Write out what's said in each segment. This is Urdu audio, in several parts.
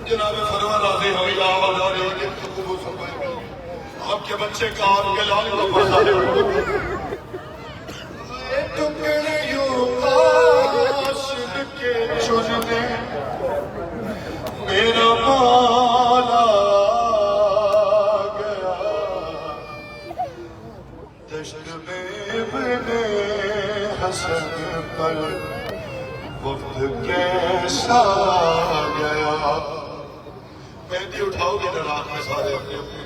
جناب فرما راضی ہمیں آواز آ رہی ہے کہ قبول فرمائے آپ کے بچے کا آپ کے لال کو پسائے ٹکڑے یوں قاصد کے چننے میرا مالا گیا دشت میں ابن حسن پر وقت کیسا گیا مہندی اٹھاؤ گے رات میں سارے اپنے اپنے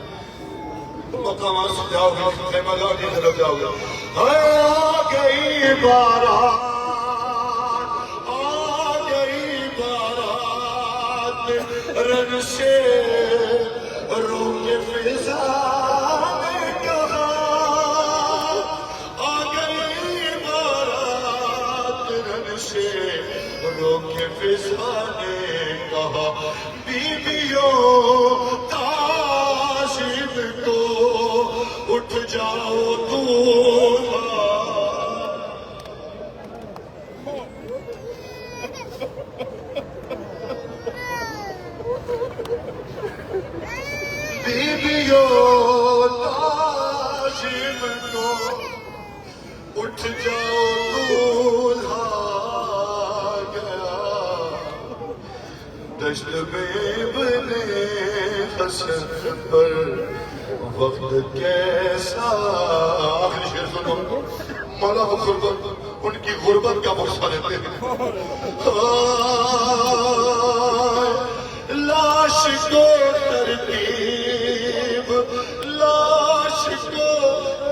مقامات سے جاؤ گے خیمہ گاہ کی طرف جاؤ گے آ گئی بارات آ گئی بارات رن سے رو کے فضا نے کہا آ گئی بارات رن سے رو کے فضا نے کہا بیویوں تعظیم کو اٹھ جاؤ دولہا بیویوں تعظیم کو اٹھ جاؤ دولہا گیا دشت میں ابن حسن پر وقت کیسا آخری شعر سنو مولا وہ غربت ان کی غربت کا بخشا دیتے ہیں لاش کو ترتیب لاش کو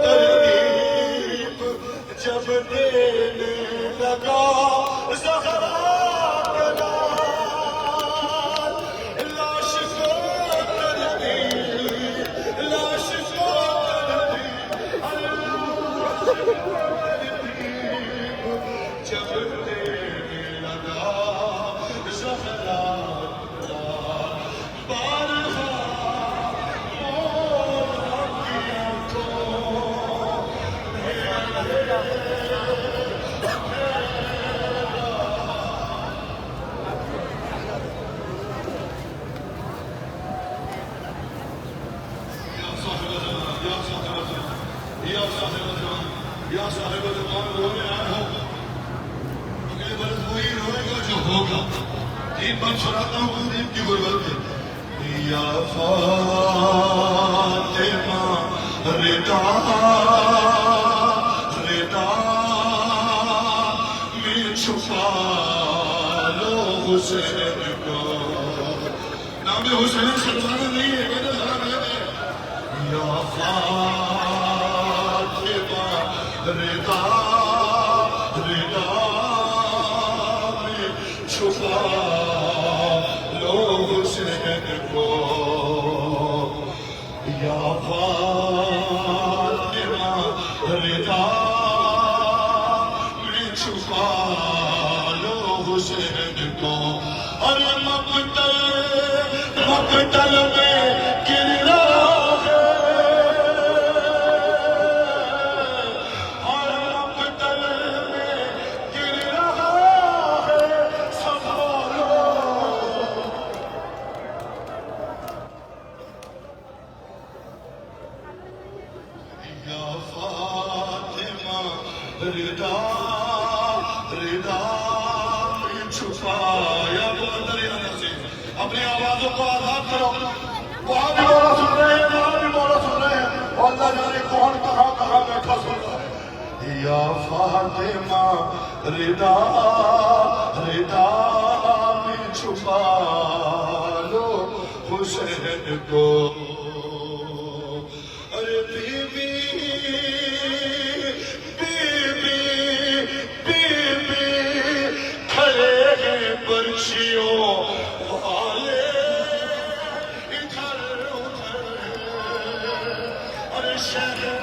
ترتیب جب دینے لگا زہرا کا نام لاش کو ترتیب لاش کو ترتیب جب دینے لگا زہرا یا صاحب زمان رونے آئے ہو اگلے برس وہی روئے گا جو ہوگا تین بار سناتا ہوں دین کی غربت میں یا فاطمہ رضا رضا میں چھپا لو حسین کو نام حسین سلطانہ نہیں ہے میرے ذرا کہتے یا فاطمہ رضا رضا میں چھپا لو حسین کو یا فاطمہ رضا میں چھپا لو حسین کو اور مقتل میں گر رہا رضا رضا میں چھپایا بلندر یا نصیب اپنی آوازوں کو آزاد کرو وہاں بھی مولا سن رہے ہیں یہاں بھی مولا سن رہے ہیں اور اللہ جانے کون کہاں کہاں بیٹھا سن رہا ہے یا فاطمہ رضا رضا میں چھپا لو حسین کو ارے بیوی برچیوں والے ادھر ادھر اور شہر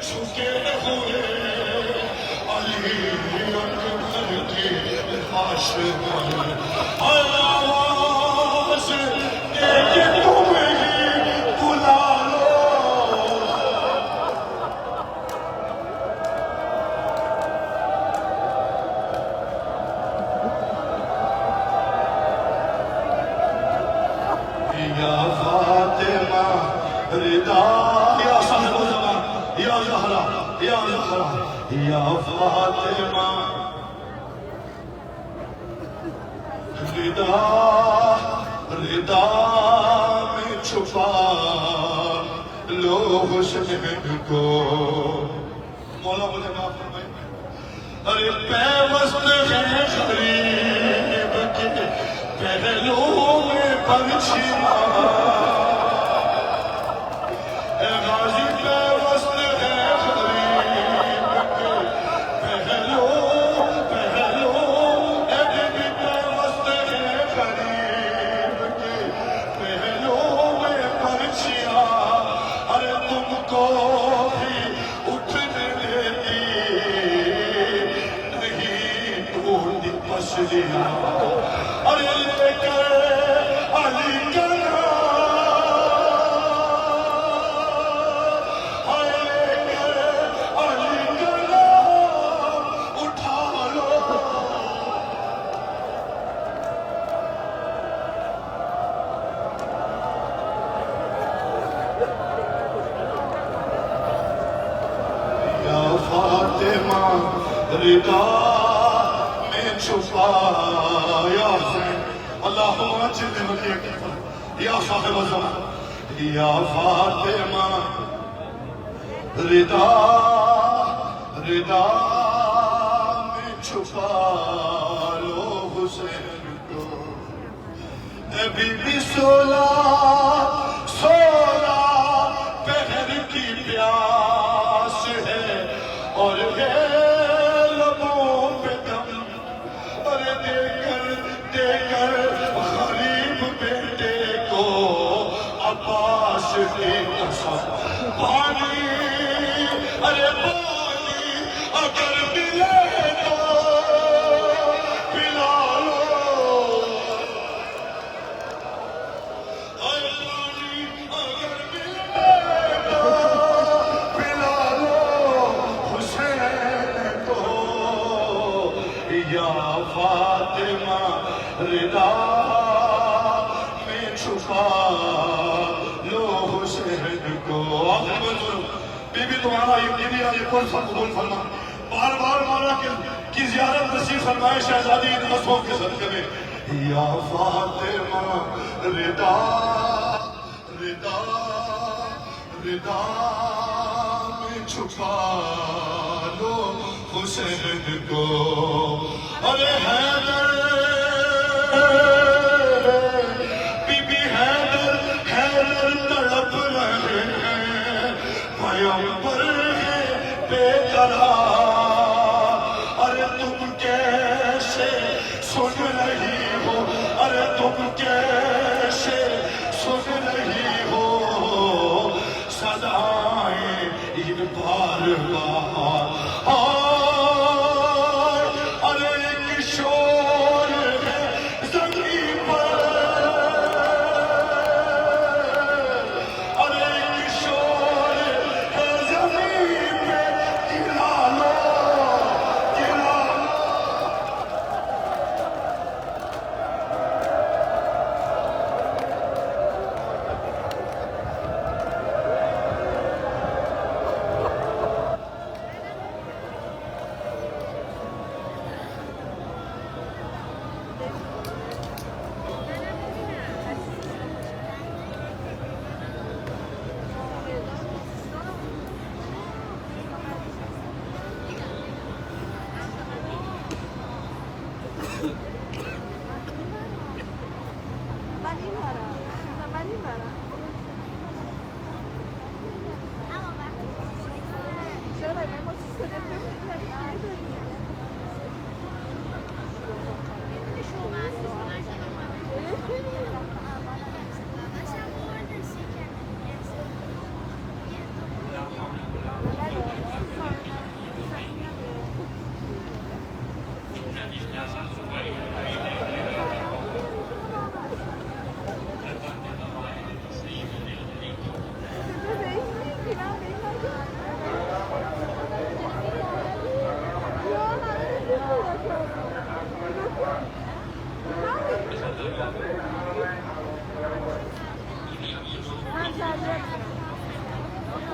جھکے ہوئے علی اکبر کی لاش پر آواز دے کے تم ہی بلا لو یا فاطمہ رضا یا صاحب الزمان یا زہرا یا زہرا یا فاطمہ رضا رضا میں چھپا لو حسین کو مولا مجھے معاف فرمائے ارے پیوست ہے غریب کے پہلو میں پنچھیاں اے غازی پیوست ہے غریب کے پہلو اے بی پیوست ہے غریب کے پہلو میں پنچھیاں ارے تم کو بھی اٹھنے دیتی پسلیاں ارے لے کر علی کا نام لے کر علی کا نام اٹھا لو یا فاطمہ رضا چھپایا حسین اللہم اجل ولیک یا صاحب الزمان یا فاطمہ رضا رضا میں چھپا لو حسین کو اے بی بی سولہ پہر کی پیاس ہے اور ہے دے کر غریب بیٹے کو عباس کی قسم پانی ارے پانی اگر ملے تو پلا لو ارے پانی اگر ملے تو پلا لو حسین کو یا فاطمہ رضا میں چھپا لو حسین کو آخر منظور بی بی تمہارا یہ قرصہ قبول فرما بار بار مولا کی زیارت نصیب فرمائے شہزادی ان قصوں کے صدقے میں یا فاطمہ رضا رضا رضا میں چھپا لو حسین کو ارے حیدر بی بی حیدر تڑپ رہے ہیں پیغمبر ہے بے قرار ارے تم کیسے سن رہی ہو ارے تم کیسے سن رہی ہو صدائیں یہ بار بار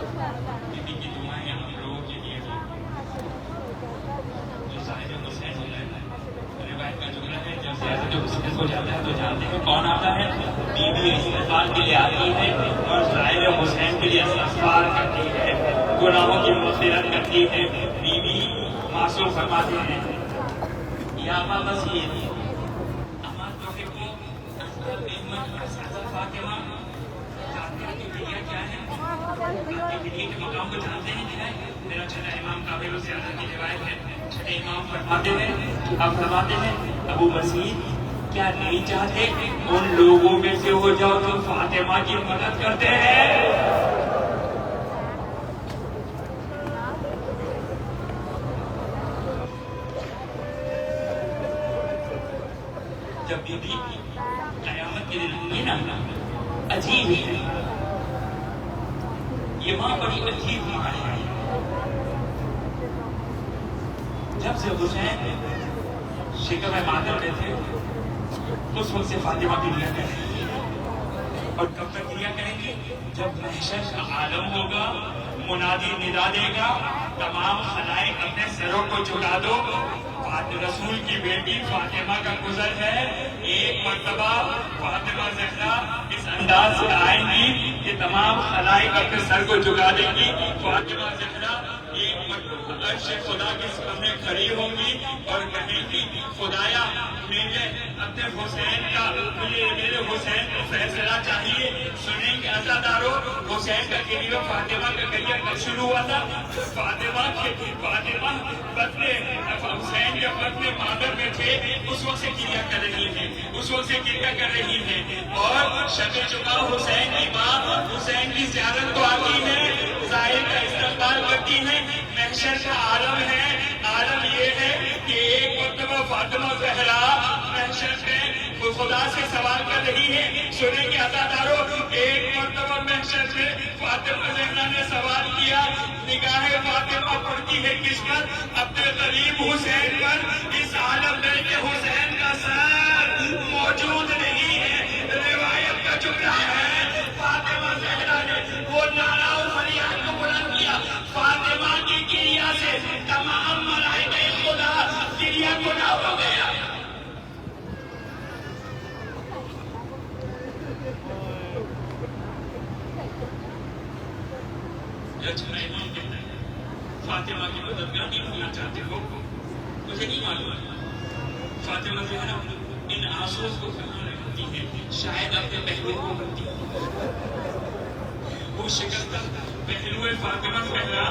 بیوی کی دعائیں آپ لوگوں کے لیے جو ظاہر حسین ہوتا ہے روایت کا جملہ ہے جب زیادہ جو حسین ہو جاتا ہے تو جانتے ہیں کون آتا ہے؟ بیوی استغفار کے لیے آتی ہے اور ظاہر حسین کے لیے استغفار کرتی ہے، گناہوں کی مغفرت کرتی ہے۔ بیوی معصوم فرماتے ہیں یا ابا بصیر اما تحب فاطمہ، جانتے ہیں کہ دنیا کیا ہے؟ آپ کے مقام کو جانتے ہیں کیا ہے؟ میرا چھٹا امام قابل زیادہ کی روایت ہے، چھٹے امام فرماتے ہیں، آپ فرماتے ہیں ابو بصیر کیا نہیں چاہتے ان لوگوں میں سے ہو جاؤ جو فاطمہ کی مدد کرتے ہیں؟ جب بیوی قیامت کے دن ہوگی نا، عجیب ہے یہ ماں، بڑی عجیب ماں ہے۔ جب سے حسین شکم مادر میں تھے اس وقت سے فاطمہ کی کریا کر رہی ہے، اور کب تک کریا کریں گے؟ جب محشر کا عالم ہوگا، منادی ندا دے گا، تمام خلائق اپنے سروں کو جھکا دو، رسول کی بیٹی فاطمہ کا گزر ہے، ایک مرتبہ فاطمہ زہرا اس انداز سے آئیں گی کہ تمام خلائق اپنے سر کو جھکا دیں گی۔ فاطمہ زہرا ایک مرتبہ عرش خدا کے سامنے کھڑی ہوں گی اور کہیں گی خدایا مجھے اپنے حسین کا، میرے حسین کو فیصلہ چاہیے۔ سنیں گے عزادارو، حسین کا کریہ فاطمہ کا کریہ کب شروع ہوا تھا؟ فاطمہ بطن حسین جب بطن مادر میں تھے اس وقت سے کریا کر رہی ہیں، اس وقت سے کریا کر رہی ہیں، اور شب چکا حسین کی ماں حسین کی زیارت کو آتی ہے، ظاہر کا استقبال کرتی ہے۔ محشر کا عالم ہے، عالم یہ ہے کہ ایک مرتبہ فاطمہ زہرا محشر میں خدا سے سوال کر رہی ہے۔ سنیں گے عزادارو، ایک مرتبہ محشر میں فاطمہ زہرا نے سوال کیا، نگاہ فاطمہ پڑتی ہے کس پر؟ اپنے غریب حسین پر۔ اس عالم میں کہ حسین کا سر موجود نہیں ہے، روایت کا جملہ ہے فاطمہ زہرا نے وہ نعرہ و فریاد کو بلند کیا، فاطمہ کی کریا سے تمام ملائکہ خدا کریا گناہ ہو گیا۔ امام کہتا ہے فاطمہ کی مددگار نہیں ہونا چاہتے ہو؟ مجھے نہیں معلوم فاطمہ زہرا ان آنسوں کو کہاں رکھتی ہے، شاید اپنے پہلو کو کرتی ہے، وہ شکستہ پہلو فاطمہ زہرا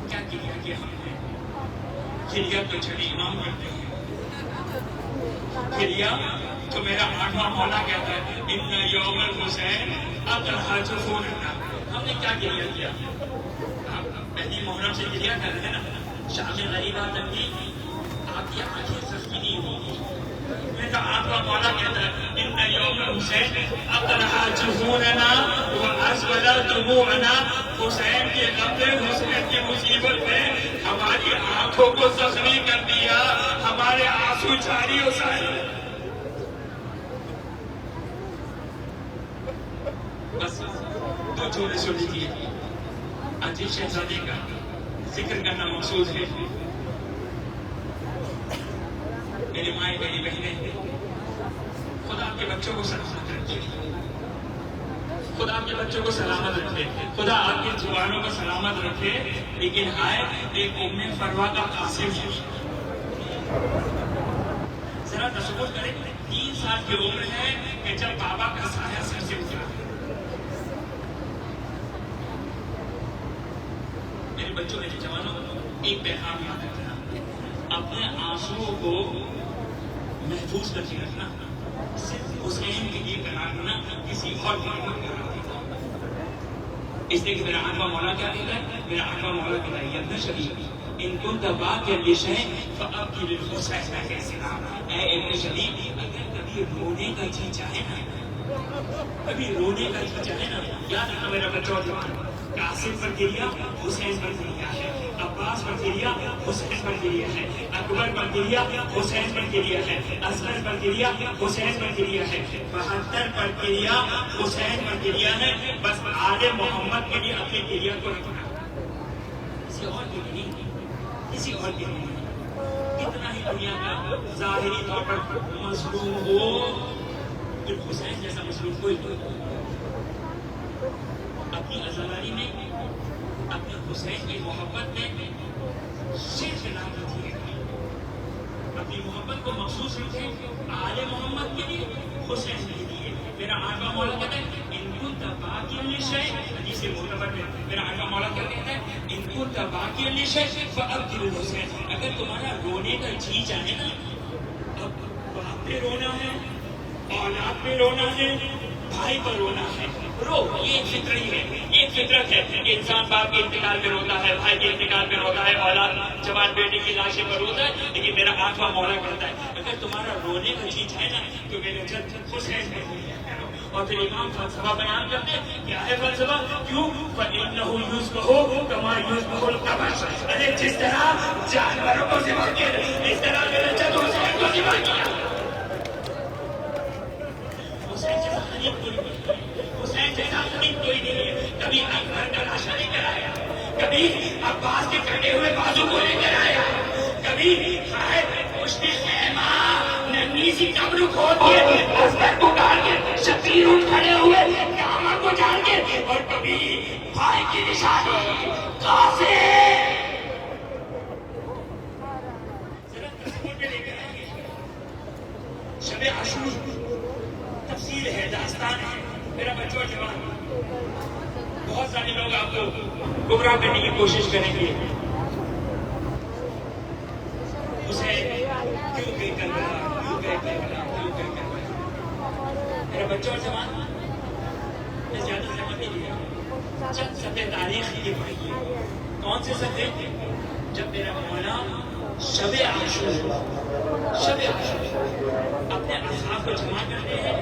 کیا کیا ہم نے کریا تو چھڑی امام کرتے ہیں، کریا تو میرا آٹھواں مولا کہتا ہے ان یوم الحسین اطلحہ جفوننا۔ ہم نے کیا کریا کیا؟ پہلی محرم سے کریا کر رہے ہیں نا، شام غریبہ تک بھی آپ کی آنکھیں سختی نہیں ہوگی۔ میرا آٹھواں مولا کہتا ہے ان یوم الحسین اطلحہ جفوننا وازولا دموعنا۔ حسین کے غم نے، حسین کی مصیبت نے ہماری آنکھوں کو زخمی کر دیا، ہمارے آنسو جاری ہو سائے۔ بس دو جملے سن لیجیے، عجیب شہزادے کا ذکر کرنا مقصود ہے۔ میری مائیں، میری بہنیں، خدا آپ کے بچوں کو سلامت رکھے، خدا آپ کے بچوں کو سلامت رکھے، خدا آپ کی زبانوں کو سلامت رکھے۔ لیکن ہائے ایک ام فروا کا قاسم ہے، ذرا تصور کریں 3 سال کی عمر ہے کہ جب بابا کا سایہ سر سے اترا۔ میرے بچوں نے جوانوں ایک پیغام یاد رکھنا، اپنے آنسوؤں کو محفوظ کر کے رکھنا، صرف حسین کے لیے قرار ہونا، کسی اور کے لیے قرار ہونا۔ اس لیے کہ میرا آقا مولا کیا کہتا ہے؟ میرا آقا مولا کہتا ہے یا ابن شریف ان كنت باقيا بشيء فابكي للحسين كاسرا۔ اے ابن شریف اگر کبھی رونے کا جی چاہے نا، کبھی رونے کا جی چاہے نا، یاد رکھنا میرا بچہ اور جوان، قاسم پر گریا حسین پر گریا ہے، عباس پر گریا حسین پر گریا ہے، اکبر پر گریا حسین پر گریا ہے، اصغر پر گریا حسین پر گریا ہے، 72 پر گریا حسین پر گریا ہے. بس آل محمد کے لیے اپنی گریا کو رکھنا، کسی اور کے لیے نہیں، کسی اور کے لیے نہیں. کتنا ہی دنیا کا ظاہری طور پر مظلوم ہو، پھر حسین جیسا مظلوم کوئی نہیں. اپنی عزاداری میں، اپنے حسین کی محبت میں صرف نام رکھیے، اپنی محبت کو مخصوص رکھیں آل محمد کے لیے، حسین کے لیے. میرا آقا مولا کہتا ہے ان كنت باقيا لشيء، حدیث معتبر میں میرا آقا مولا کیا کہتا ہے ان كنت باقيا لشيء فابكر الحسین. اگر تمہارا رونے کا جی چاہے نا، اب باپ پہ رونا ہے، اولاد پہ رونا ہے، بھائی پر رونا ہے، رو. یہ ایک فطری ہے، یہ ایک فطرت ہے. انسان باپ کے انتقال پہ روتا ہے، بھائی کے انتقال پہ روتا ہے، اولاد جوان بیٹے کی لاشیں پر روتا ہے. لیکن میرا آقا مولا کہتا ہے اگر تمہارا رونے کا چیز ہے نا تو میرے جد حسین پہ رویا کرو. اور پھر امام فلسفہ بیان کرتے ہیں، کیا ہے فلسفہ؟ کیوں؟ فَإِنَّهُ يُشْبِهُ كَمَا يُشْبِهُ الْقَمَرُ. ارے جس طرح جانوروں کو ذبح کیا اس طرح میرے جد حسین کو ذبح کیا. حسین جیسا غریب کوئی نہیں ہے، حسین جیسا غریب کوئی نہیں ہے. کبھی اکبر کا لاشا لے کر آیا، کبھی عباس کے کٹے ہوئے بازو کو لے کر آیا، کبھی پشت خیمہ ننھی سی قبر کھود کے اصغر کو ڈال کے شبیر اٹھ کھڑے ہوئے قیامہ کو جان کے، اور کبھی بھائی کی نشانی قاسم. ذرا تصور میں لے کر آئیے شب عاشور، تفصیل ہے، داستان ہے. میرا بچوں جوان، بہت سارے لوگ آپ کو گمراہ کرنے کی کوشش کریں گے. حسین کیوں گئے کربلا، کیوں گئے کربلا، کیوں گئے کربلا. میرا بچوں جوان، میں زیادہ زحمت نہیں لیا، چند صفحے تاریخ کی پڑھیے. کون سے صفحے؟ جب میرا مولا شب عاشور اپنے اصحاب کو جمع کرتے ہیں،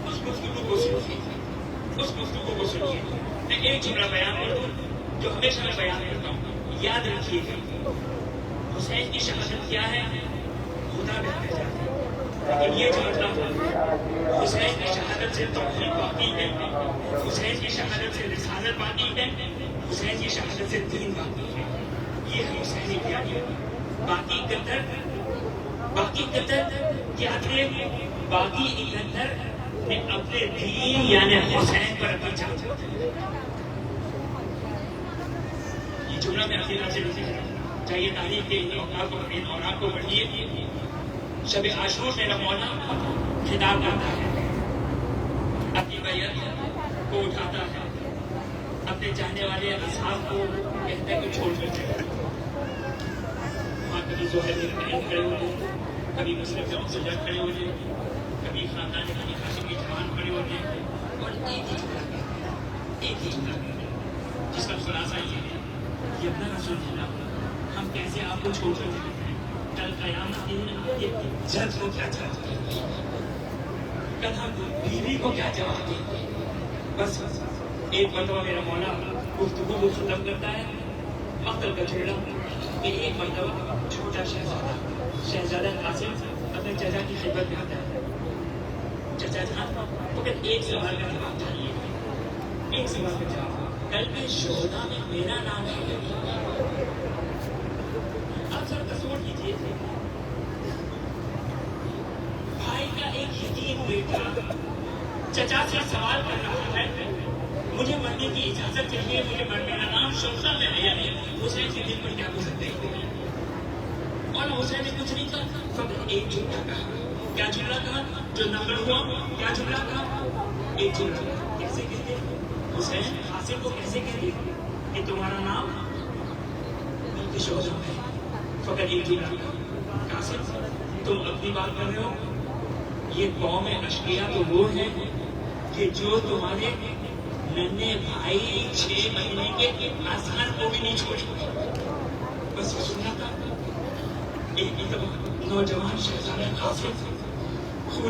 اس گفتگو کو سنیے، اس گفتگو کو سنیے. میں ایک جملہ بیان کر دوں جو ہمیشہ میں بیان کرتا ہوں، یاد رکھیے گا. حسین کی شہادت کیا ہے خدا بہتر جانتا ہے، لیکن یہ جو مطلب حسین کی شہادت سے توحید باقی ہے، حسین کی شہادت سے رسالت باقی ہے، حسین کی شہادت سے دین باقی ہے. یہ ہے حسینی پیاری. باقی قطر کیا تھے؟ باقی اکتر نے اپنے دین یعنی حسین پر اپنی جان دی. یہ جملہ میں اپنی طرف سے نہیں کہا، چاہیے تاریخ کے ان اوراق کو پڑھیے. شب عاشور میرا مولا خطاب کرتا ہے، اپنی بیعت کو اٹھاتا ہے، اپنے چاہنے والے اصحاب کو کہتا ہے کہ چھوڑ کر جائے. وہاں کبھی زہیر کھڑے ہوئے، کبھی مسلم سے سجاد کھڑے ہوئے، کبھی خاندان بنی ہاشم کے جوان کھڑے ہوتے ہیں، اور ایک ہی جملہ جس کا خلاصہ یہ ہے کہ اپنا رسول اللہ، ہم کیسے آپ کو چھوڑ کر جائیں، کل قیامت کے دن یہ جج کو کیا جواب دیں گے، کل ہم بیوی کو کیا جواب دیں گے. بس ایک مرتبہ میرا مولا گفتگو کو ختم کرتا ہے، مقتل کا چھیڑا کہ ایک مرتبہ چھوٹا شہزادہ قاسم اپنے چچا کی خدمت میں آتا ہے. چچا جان فقط ایک سوال کا جواب چاہیے، ایک سوال کا جواب، کل کے شہداء میں میرا نام ہے. آپ سر تصور کیجیے، بھائی کا ایک یتیم بیٹا چچا سے سوال کر رہا ہے، مجھے مرنے کی اجازت چاہیے، مجھے مرنے کا نام شوقہ میں ہے. حسین کے دل پر کیا گزرتے ہیں؟ اور حسین نے کچھ نہیں کہا، فقط ایک جملہ کہا. کیا جملہ کہا جو نقل ہوا؟ کیا جملہ کہا؟ ایک جملہ. کیسے کہتے حسین قاسم کو کیسے کہتے کہ تمہارا نام ملک شہداء ہے؟ فقط ایک جملہ کہا، قاسم تم اپنی بات کر رہے ہو، یہ قوم اشقیاء تو وہ ہے کہ جو تمہارے ننھے بھائی 6 مہینے کے اصغر کو بھی نہیں چھوڑے. بس سننا تھا. ایک نوجوان شہزادہ قاسم